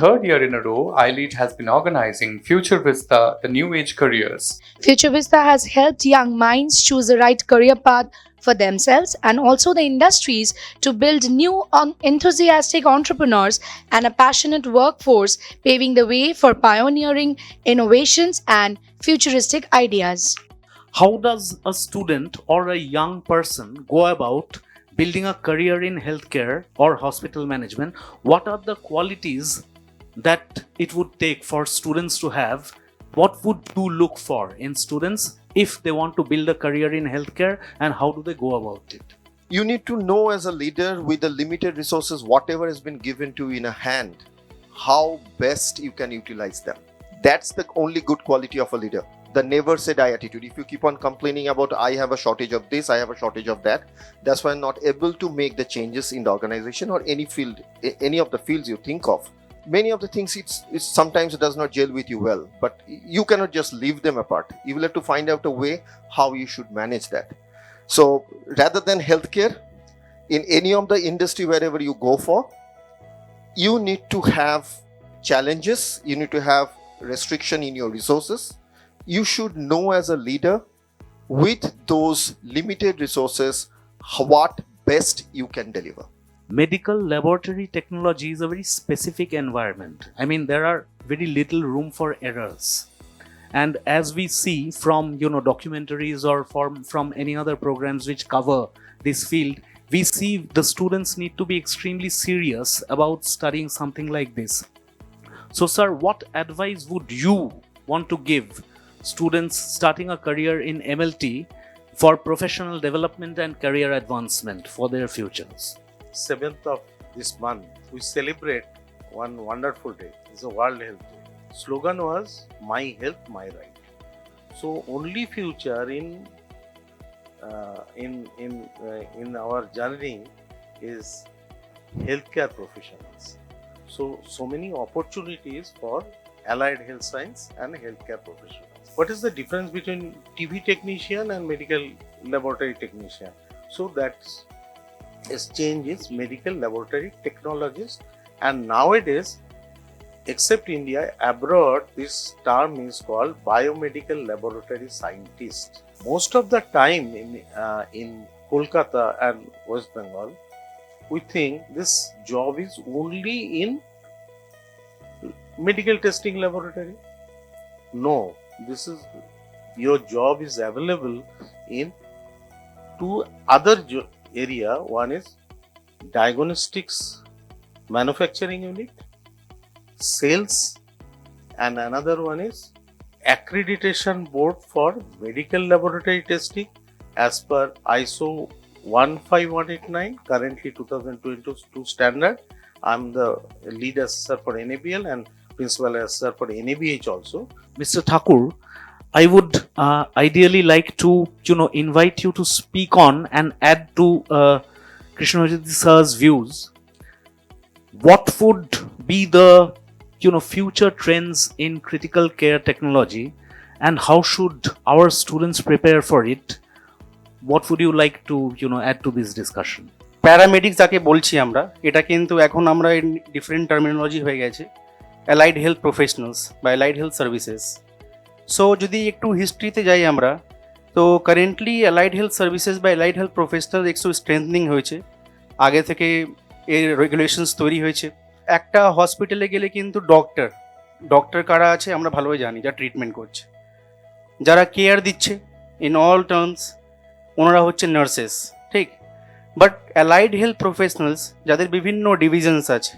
third year in a row, iLEAD has been organizing Future Vista, the New Age Careers. Future Vista has helped young minds choose the right career path for themselves and also the industries to build new enthusiastic entrepreneurs and a passionate workforce, paving the way for pioneering innovations and futuristic ideas. How does a student or a young person go about building a career in healthcare or hospital management? What are the qualities that it would take for students to have? What would you look for in students if they want to build a career in healthcare, and how do they go about it? You need to know, as a leader with the limited resources, whatever has been given to you in a hand, how best you can utilize them. That's the only good quality of a leader. The never say die attitude. If you keep on complaining about I have a shortage of this, I have a shortage of that, that's why I'm not able to make the changes in the organization or any field, any of the fields you think of. Many of the things it's sometimes it does not gel with you well, but you cannot just leave them apart. You will have to find out a way how you should manage that. So rather than healthcare, in any of the industry wherever you go for, you need to have challenges, you need to have restriction in your resources. You should know, as a leader, with those limited resources, what best you can deliver. Medical laboratory technology is a very specific environment. I mean, there are very little room for errors. And as we see from documentaries or from any other programs which cover this field, we see the students need to be extremely serious about studying something like this. So, sir, what advice would you want to give students starting a career in MLT for professional development and career advancement for their futures? 7th of this month, we celebrate one wonderful day. It's a World Health Day. Slogan was "My Health, My Right." So only future in our journey is healthcare professionals. So many opportunities for allied health science and healthcare professionals. What is the difference between TV technician and medical laboratory technician? So that's change is medical laboratory technologist, and nowadays, except India, abroad this term is called biomedical laboratory scientist. Most of the time in Kolkata and West Bengal, we think this job is only in medical testing laboratory. No, your job is available in two other area. One is diagnostics manufacturing unit, sales, and another one is accreditation board for medical laboratory testing as per ISO 15189, currently 2022 standard. I'm the lead assessor for NABL and principal assessor for NABH also. Mr. Thakur, I would ideally like to invite you to speak on and add to Krishnajyoti sir's views. What would be the future trends in critical care technology, and how should our students prepare for it? What would you like to add to this discussion? Paramedics যাকে বলছি আমরা, এটা কিন্তু এখন আমরা different terminology হয়ে গেছে, allied health professionals বা অ্যালাইড হেলথ সার্ভিসেস। সো যদি একটু হিস্ট্রিতে যাই আমরা, তো কারেন্টলি অ্যালাইড হেলথ সার্ভিসেস বা অ্যালাইড হেলথ প্রফেশনাল একটু স্ট্রেংথনিং হয়েছে, আগে থেকে এর রেগুলেশনস তৈরি হয়েছে। একটা হসপিটালে গেলে কিন্তু ডক্টর কারা আছে আমরা ভালোভাবে জানি, যা ট্রিটমেন্ট করছে, যারা কেয়ার দিচ্ছে ইন অল টার্মস ওনারা হচ্ছে নার্সেস, ঠিক। বাট অ্যালাইড হেলথ প্রফেশনালস যাদের বিভিন্ন ডিভিশনস আছে,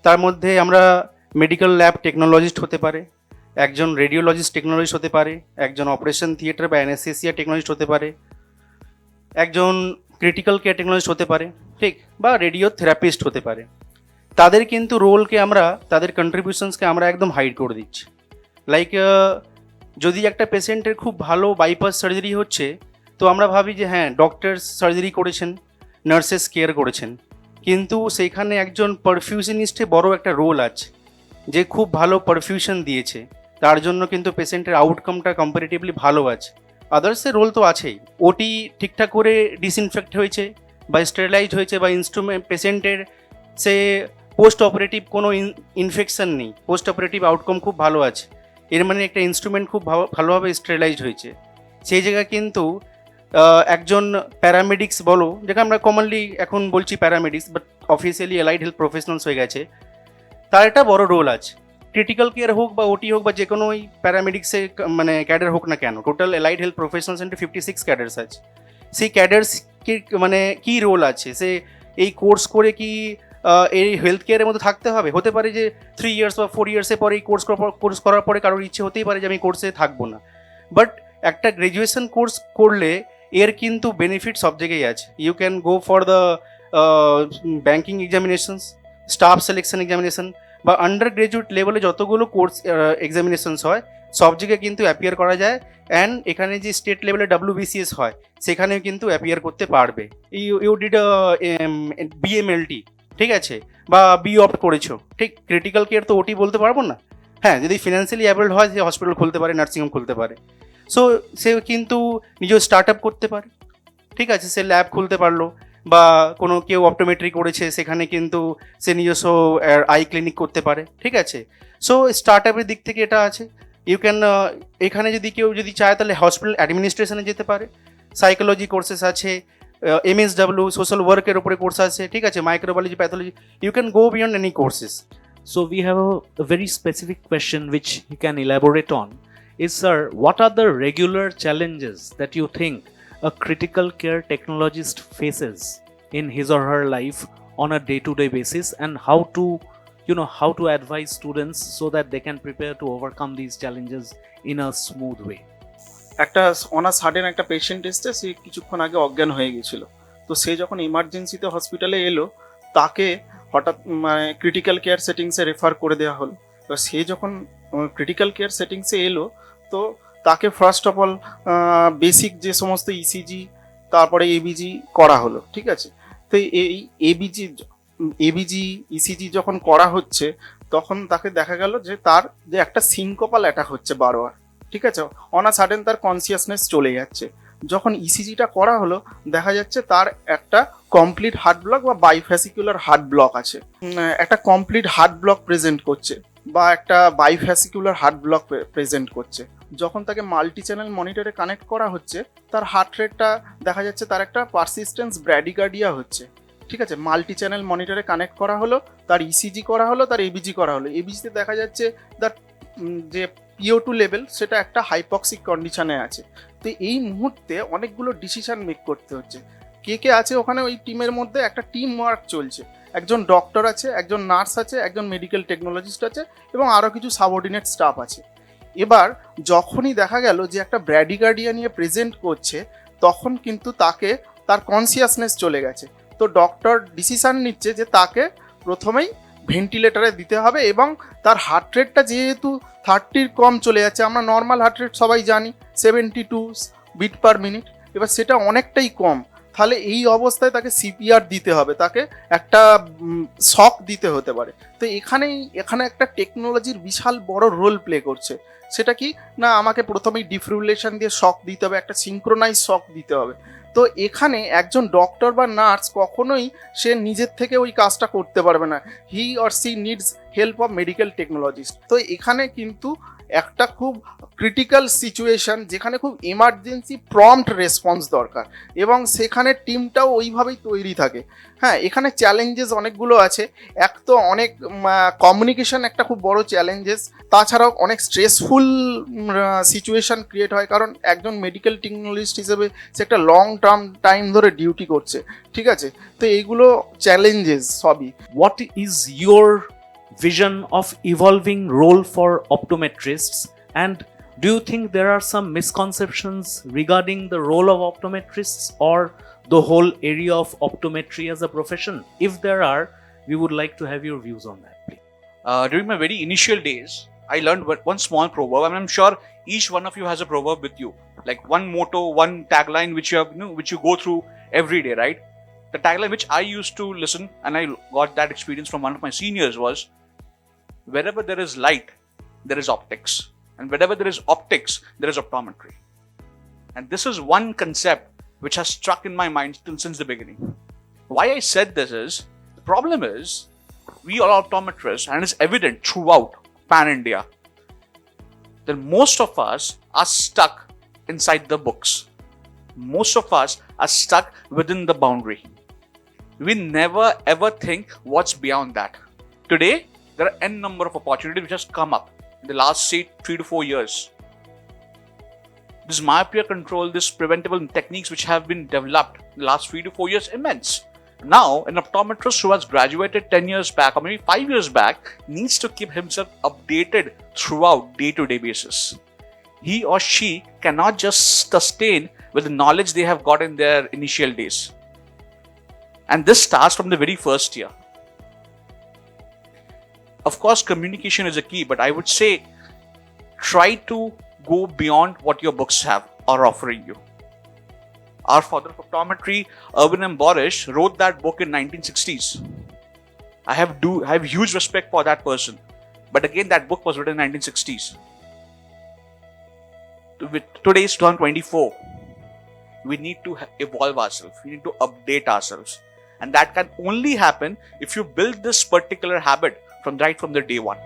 তার মধ্যে আমরা মেডিকেল ল্যাব টেকনোলজিস্ট হতে পারে, একজন রেডিওলজিস্ট টেকনোলজিস্ট হতে পারে, একজন অপারেশন থিয়েটার বা অ্যানেস্থেসিয়া টেকনোলজিস্ট হতে পারে, একজন ক্রিটিক্যাল কেয়ার টেকনোলজিস্ট হতে পারে, ঠিক, বা রেডিও থেরাপিস্ট হতে পারে। তাদের কিন্তু রোলকে আমরা, তাদের কন্ট্রিবিউশনসকে আমরা একদম হাইড করে দিচ্ছি। লাইক যদি একটা পেশেন্টের খুব ভালো বাইপাস সার্জারি হচ্ছে, তো আমরা ভাবি যে হ্যাঁ ডক্টর সার্জারি করেছেন, নার্সেস কেয়ার করেছেন, কিন্তু সেইখানে একজন পারফিউশনিস্টের বড় একটা রোল আছে, যে খুব ভালো পারফিউশন দিয়েছে, তার জন্য কিন্তু পেশেন্টের আউটকামটা কম্পারেটিভলি ভালো আছে। আদার্সের রোল তো আছেই, ওটি ঠিকঠাক করে ডিসইনফেক্ট হয়েছে বা স্টেরিলাইজ হয়েছে বা ইনস্ট্রুমেন্ট পেশেন্টের সে পোস্ট অপারেটিভ কোনো ইনফেকশন নেই, পোস্ট অপারেটিভ আউটকাম খুব ভালো আছে, এর মানে একটা ইনস্ট্রুমেন্ট খুব ভালোভাবে স্টেরিলাইজড হয়েছে, সেই জায়গায় কিন্তু একজন প্যারামেডিক্স বলো, যেটা আমরা কমনলি এখন বলছি paramedics, but officially allied health professionals হয়ে গেছে, তার একটা বড় রোল আছে। ক্রিটিক্যাল কেয়ার হোক বা ওটি হোক বা যে কোনো ওই প্যারামেডিক্সে মানে ক্যাডার হোক না কেন, total allied health professional centre 56 cadres আছে। সেই ক্যাডার্স কি মানে কী রোল আছে, সে এই কোর্স করে কি এই হেলথ কেয়ারের মধ্যে থাকতে হবে? হতে পারে যে 3 ইয়ার্স বা 4 ইয়ার্সের পরে এই কোর্স করার পরে কারোর ইচ্ছে হতেই পারে যে আমি কোর্সে থাকবো না, বাট একটা গ্র্যাজুয়েশন কোর্স করলে এর কিন্তু বেনিফিট সব জায়গায় আছে। You can go for the banking examinations, staff selection examination বা আন্ডার গ্রাজুয়েট লেভেলে যতগুলো কোর্স এক্সামিনেশনস হয় সব জায়গায় কিন্তু অ্যাপিয়ার করা যায়। অ্যান্ড এখানে যে স্টেট লেভেলে WBCS হয় সেখানেও কিন্তু অ্যাপিয়ার করতে পারবে। ইউ ডিড BMLT, ঠিক আছে, বা বি অপ্ট করেছো, ঠিক, ক্রিটিক্যাল কেয়ার তো ওটি বলতে পারবো না। হ্যাঁ, যদি ফিনান্সিয়ালি অ্যাবলড হয় সে হসপিটাল খুলতে পারে, নার্সিংহোম খুলতে পারে, সো সে কিন্তু নিজের স্টার্ট আপ করতে পারে, ঠিক আছে, সে ল্যাব খুলতে পারলো, বা কোনো কেউ অপটোমেট্রি করেছে সেখানে কিন্তু সে নিজস্ব আই ক্লিনিক করতে পারে, ঠিক আছে। সো স্টার্ট আপের দিক থেকে এটা আছে। ইউ ক্যান এখানে যদি কেউ যদি চায় তাহলে হসপিটাল অ্যাডমিনিস্ট্রেশনে যেতে পারে, সাইকোলজি কোর্সেস আছে, MSW সোশ্যাল ওয়ার্কের উপরে কোর্স আছে, ঠিক আছে, microbiology, pathology, you can go beyond any courses. So we have a very specific question which you can elaborate on is, sir, what are the regular challenges that you think a critical care technologist faces in his or her life on a day-to-day basis, and how to advise students so that they can prepare to overcome these challenges in a smooth way? একটা sudden একটা patient এসছে, সে কিছুক্ষণ আগে অজ্ঞান হয়ে গেছিল, তো সে যখন ইমার্জেন্সিতে হসপিটালে এলো তাকে হঠাৎ মানে ক্রিটিক্যাল কেয়ার সেটিংসে রেফার করে দেওয়া হলো। তো সে যখন ক্রিটিক্যাল কেয়ার সেটিংসে এলো তো তাকে ফার্স্ট অফ অল বেসিক যে সমস্ত ইসিজি তারপরে এবিজি করা হলো, ঠিক আছে। তো এই এবিজি ইসিজি যখন করা হচ্ছে তখন তাকে দেখা গেল যে তার যে একটা সিনকোপাল অ্যাটাক হচ্ছে বারবার, ঠিক আছে, সাডেন তার কনসিয়াসনেস চলে যাচ্ছে। যখন ইসিজিটা করা হলো দেখা যাচ্ছে তার একটা কমপ্লিট হার্ট ব্লক বা বাইফ্যাসিকুলার হার্ট ব্লক আছে, একটা কমপ্লিট হার্ট ব্লক প্রেজেন্ট করছে বা একটা বাইফ্যাসিকুলার হার্ট ব্লক প্রেজেন্ট করছে। যখন তাকে মাল্টি চ্যানেল মনিটরে কানেক্ট করা হচ্ছে তার হার্ট রেটটা দেখা যাচ্ছে তার একটা পারসিস্টেন্স ব্র্যাডিকার্ডিয়া হচ্ছে, ঠিক আছে। মাল্টি চ্যানেল মনিটরে কানেক্ট করা হলো, তার ইসিজি করা হলো, তার এবিজি করা হলো। এবিজিতে দেখা যাচ্ছে তার যে PO2 লেভেল সেটা একটা হাইপক্সিক কন্ডিশনে আছে। তো এই মুহূর্তে অনেকগুলো ডিসিশন মেক করতে হচ্ছে। কে আছে ওখানে, ওই টিমের মধ্যে একটা টিম ওয়ার্ক চলছে, একজন ডক্টর আছে, একজন নার্স আছে, একজন মেডিকেল টেকনোলজিস্ট আছে এবং আরও কিছু সাবঅর্ডিনেট স্টাফ আছে। এবার যখনই দেখা গেল যে একটা ব্র্যাডিকার্ডিয়া নিয়ে প্রেজেন্ট করছে তখন কিন্তু তাকে তার কনসিয়াসনেস চলে গেছে। তো ডক্টর ডিসিশন নিচ্ছে যে তাকে প্রথমেই ভেন্টিলেটরে দিতে হবে এবং তার হার্ট রেটটা যেহেতু 30 কম চলে যাচ্ছে, আমরা নর্মাল হার্ট রেট সবাই জানি 72 বিট পার মিনিট, এবার সেটা অনেকটাই কম, তাহলে এই অবস্থায় তাকে CPR দিতে হবে, তাকে একটা শক দিতে হতে পারে। তো এখানে একটা টেকনোলজির বিশাল বড় রোল প্লে করছে। সেটা কি না, আমাকে প্রথমেই ডিফিব্রিলেশন দিয়ে শক দিতে হবে, একটা সিঙ্ক্রোনাইজ শক দিতে হবে। তো এখানে একজন ডক্টর বা নার্স কখনোই সে নিজের থেকে ওই কাজটা করতে পারবে না, he or she needs help of medical technologist. তো এখানে কিন্তু একটা খুব ক্রিটিক্যাল সিচুয়েশন যেখানে খুব এমার্জেন্সি প্রম্পট রেসপন্স দরকার এবং সেখানে টিমটাও ওইভাবেই তৈরি থাকে। হ্যাঁ, এখানে চ্যালেঞ্জেস অনেকগুলো আছে। এক তো অনেক কমিউনিকেশন একটা খুব বড় চ্যালেঞ্জেস, তাছাড়াও অনেক স্ট্রেসফুল সিচুয়েশন ক্রিয়েট হয়, কারণ একজন মেডিকেল টেকনোলজিস্ট হিসেবে সে একটা লং টার্ম টাইম ধরে ডিউটি করছে, ঠিক আছে। তো এইগুলো চ্যালেঞ্জেস সবই। What is your vision of evolving role for optometrists, and do you think there are some misconceptions regarding the role of optometrists or the whole area of optometry as a profession? If there are, we would like to have your views on that, please. During my very initial days, I learned one small proverb, and I'm sure each one of you has a proverb with you, like one motto, one tagline which you have, which you go through every day, right? The tagline which I used to listen, and I got that experience from one of my seniors, was, wherever there is light, there is optics, and wherever there is optics, there is optometry. And this is one concept which has struck in my mind since the beginning. Why I said this is, the problem is, we are optometrists, and it's evident throughout pan India, that most of us are stuck inside the books. Most of us are stuck within the boundary. We never ever think what's beyond that. Today, there are n number of opportunities which has come up in the last, say, 3 to 4 years. This myopia control, this preventable techniques which have been developed in the last 3 to 4 years, immense. Now, an optometrist who has graduated 10 years back or maybe 5 years back needs to keep himself updated throughout day-to-day basis. He or she cannot just sustain with the knowledge they have got in their initial days. And this starts from the very first year. Of course, communication is a key, but I would say try to go beyond what your books are offering you. Our father of optometry, Irwin M. Borish, wrote that book in 1960s. I have huge respect for that person. But again, that book was written in 1960s. Today is 2024. We need to evolve ourselves. We need to update ourselves. And that can only happen if you build this particular habit from the day one.